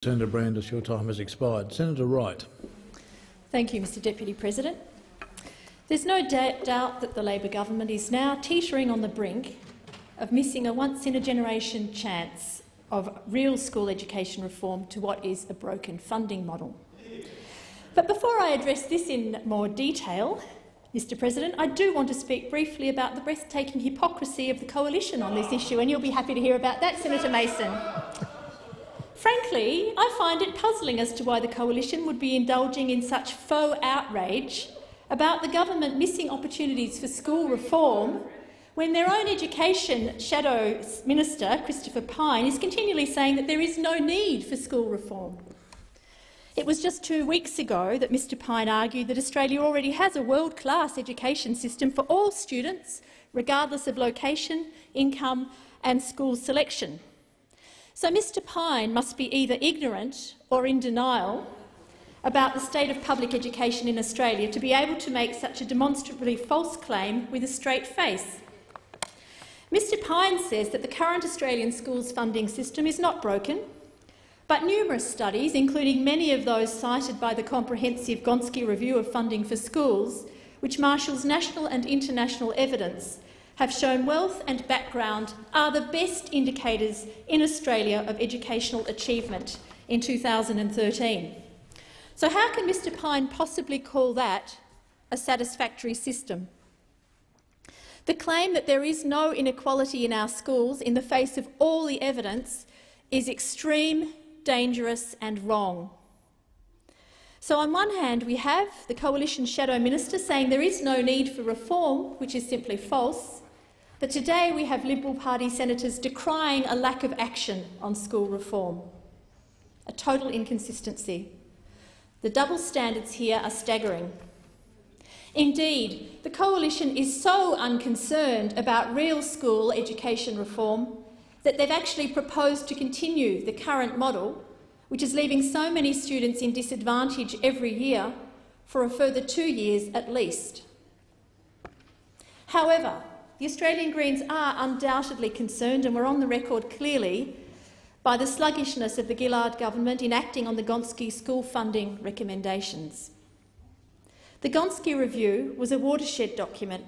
Senator Brandis, your time has expired. Senator Wright. Thank you, Mr Deputy President. There's no doubt that the Labor government is now teetering on the brink of missing a once-in-a-generation chance of real school education reform to what is a broken funding model. But before I address this in more detail, Mr President, I do want to speak briefly about the breathtaking hypocrisy of the coalition on this issue, and you'll be happy to hear about that, Senator Mason. Frankly, I find it puzzling as to why the coalition would be indulging in such faux outrage about the government missing opportunities for school reform when their own Education Shadow Minister, Christopher Pyne, is continually saying that there is no need for school reform. It was just 2 weeks ago that Mr Pyne argued that Australia already has a world-class education system for all students, regardless of location, income and school selection. So Mr Pyne must be either ignorant or in denial about the state of public education in Australia to be able to make such a demonstrably false claim with a straight face. Mr Pyne says that the current Australian schools funding system is not broken, but numerous studies, including many of those cited by the comprehensive Gonski review of funding for schools, which marshals national and international evidence, have shown wealth and background are the best indicators in Australia of educational achievement in 2013. So how can Mr Pyne possibly call that a satisfactory system? The claim that there is no inequality in our schools in the face of all the evidence is extreme, dangerous and wrong. So on one hand we have the Coalition Shadow Minister saying there is no need for reform, which is simply false. But today we have Liberal Party senators decrying a lack of action on school reform. A total inconsistency. The double standards here are staggering. Indeed, the coalition is so unconcerned about real school education reform that they've actually proposed to continue the current model, which is leaving so many students in disadvantage every year, for a further 2 years at least. However, the Australian Greens are undoubtedly concerned, and we're on the record clearly, by the sluggishness of the Gillard government in acting on the Gonski school funding recommendations. The Gonski review was a watershed document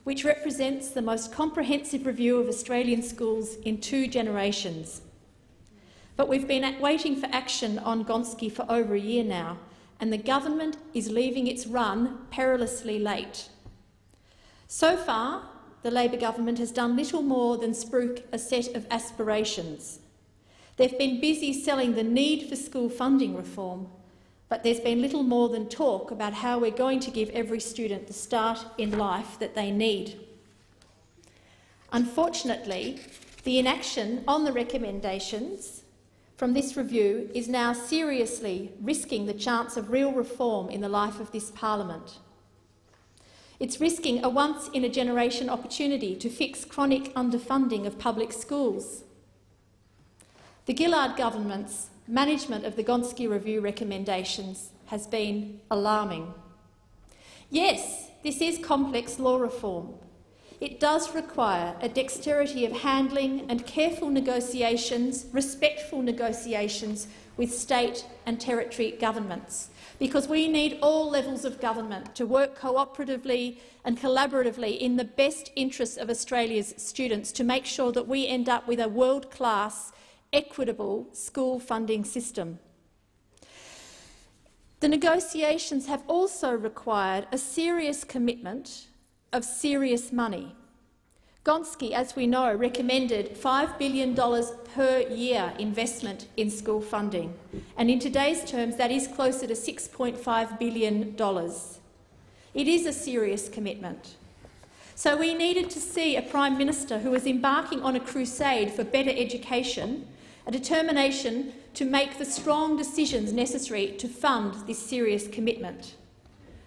which represents the most comprehensive review of Australian schools in 2 generations. But we've been waiting for action on Gonski for over a year now, and the government is leaving its run perilously late. So far, the Labor government has done little more than spruik a set of aspirations. They've been busy selling the need for school funding reform, but there's been little more than talk about how we're going to give every student the start in life that they need. Unfortunately, the inaction on the recommendations from this review is now seriously risking the chance of real reform in the life of this parliament. It's risking a once-in-a-generation opportunity to fix chronic underfunding of public schools. The Gillard government's management of the Gonski review recommendations has been alarming. Yes, this is complex law reform. It does require a dexterity of handling and careful negotiations, respectful negotiations with state and territory governments, because we need all levels of government to work cooperatively and collaboratively in the best interests of Australia's students to make sure that we end up with a world-class, equitable school funding system. The negotiations have also required a serious commitment of serious money. Gonski, as we know, recommended $5 billion per year investment in school funding, and in today's terms that is closer to $6.5 billion. It is a serious commitment. So we needed to see a Prime Minister who was embarking on a crusade for better education, a determination to make the strong decisions necessary to fund this serious commitment.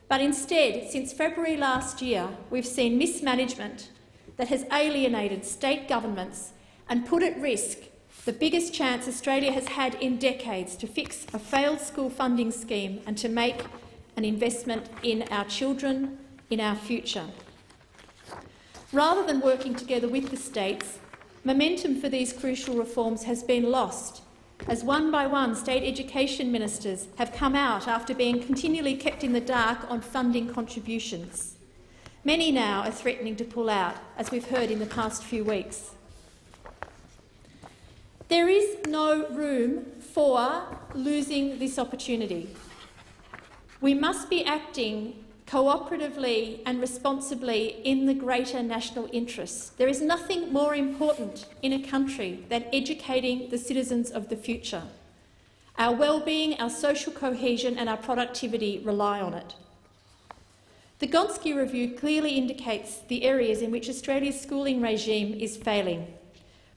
But instead, since February last year, we've seen mismanagement that has alienated state governments and put at risk the biggest chance Australia has had in decades to fix a failed school funding scheme and to make an investment in our children, in our future. Rather than working together with the states, momentum for these crucial reforms has been lost as one by one state education ministers have come out after being continually kept in the dark on funding contributions. Many now are threatening to pull out, as we've heard in the past few weeks. There is no room for losing this opportunity. We must be acting cooperatively and responsibly in the greater national interest. There is nothing more important in a country than educating the citizens of the future. Our well-being, our social cohesion and our productivity rely on it. The Gonski review clearly indicates the areas in which Australia's schooling regime is failing,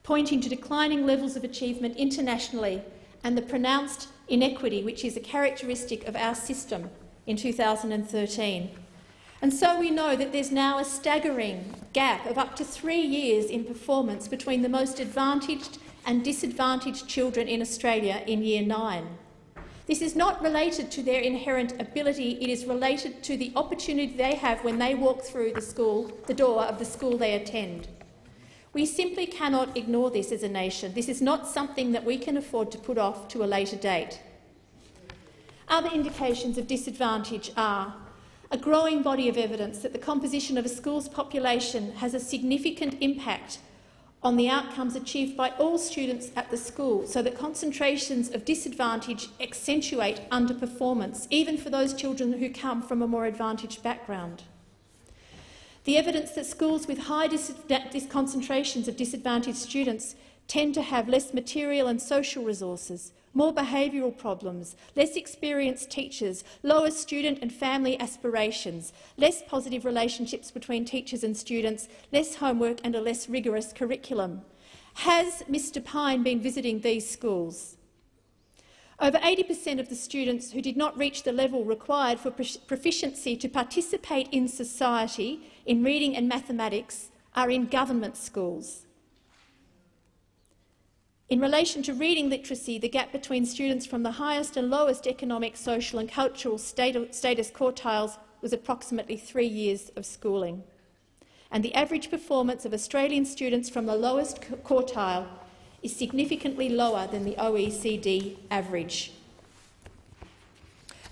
pointing to declining levels of achievement internationally and the pronounced inequity which is a characteristic of our system in 2013. And so we know that there's now a staggering gap of up to 3 years in performance between the most advantaged and disadvantaged children in Australia in Year 9. This is not related to their inherent ability, it is related to the opportunity they have when they walk through the door of the school they attend. We simply cannot ignore this as a nation. This is not something that we can afford to put off to a later date. Other indications of disadvantage are a growing body of evidence that the composition of a school's population has a significant impact on the outcomes achieved by all students at the school, so that concentrations of disadvantage accentuate underperformance, even for those children who come from a more advantaged background. The evidence that schools with high concentrations of disadvantaged students tend to have less material and social resources, more behavioural problems, less experienced teachers, lower student and family aspirations, less positive relationships between teachers and students, less homework and a less rigorous curriculum. Has Mr Pine been visiting these schools? Over 80% of the students who did not reach the level required for proficiency to participate in society in reading and mathematics are in government schools. In relation to reading literacy, the gap between students from the highest and lowest economic, social and cultural status quartiles was approximately 3 years of schooling. And the average performance of Australian students from the lowest quartile is significantly lower than the OECD average.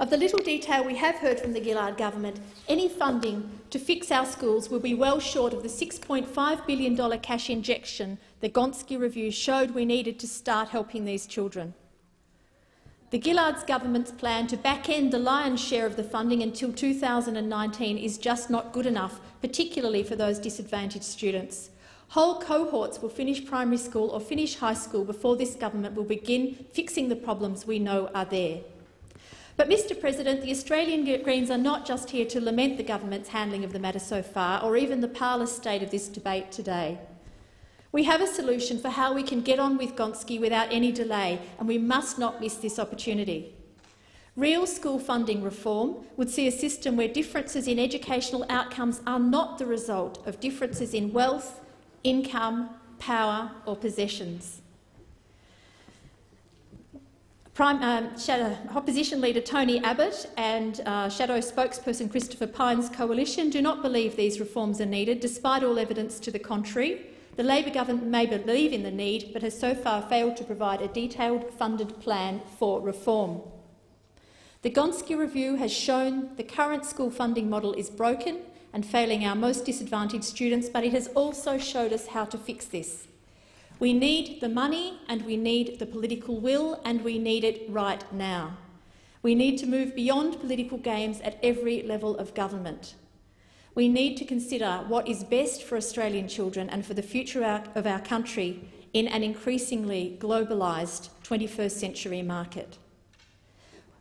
Of the little detail we have heard from the Gillard government, any funding to fix our schools will be well short of the $6.5 billion cash injection the Gonski review showed we needed to start helping these children. The Gillard's government's plan to back-end the lion's share of the funding until 2019 is just not good enough, particularly for those disadvantaged students. Whole cohorts will finish primary school or finish high school before this government will begin fixing the problems we know are there. But, Mr President, the Australian Greens are not just here to lament the government's handling of the matter so far, or even the parlous state of this debate today. We have a solution for how we can get on with Gonski without any delay, and we must not miss this opportunity. Real school funding reform would see a system where differences in educational outcomes are not the result of differences in wealth, income, power or possessions. Opposition Leader Tony Abbott and Shadow Spokesperson Christopher Pyne's coalition do not believe these reforms are needed, despite all evidence to the contrary. The Labor government may believe in the need, but has so far failed to provide a detailed funded plan for reform. The Gonski review has shown the current school funding model is broken and failing our most disadvantaged students, but it has also showed us how to fix this. We need the money and we need the political will, and we need it right now. We need to move beyond political games at every level of government. We need to consider what is best for Australian children and for the future of our country in an increasingly globalised 21st century market.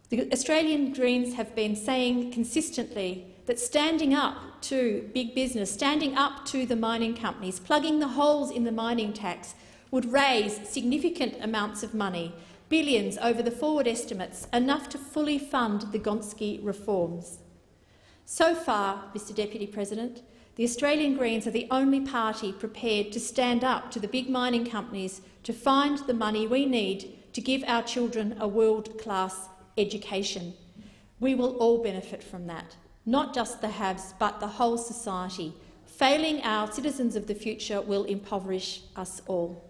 The Australian Greens have been saying consistently that standing up to big business, standing up to the mining companies, plugging the holes in the mining tax would raise significant amounts of money, billions over the forward estimates, enough to fully fund the Gonski reforms. So far, Mr Deputy President, the Australian Greens are the only party prepared to stand up to the big mining companies to find the money we need to give our children a world-class education. We will all benefit from that, not just the haves but the whole society. Failing our citizens of the future will impoverish us all.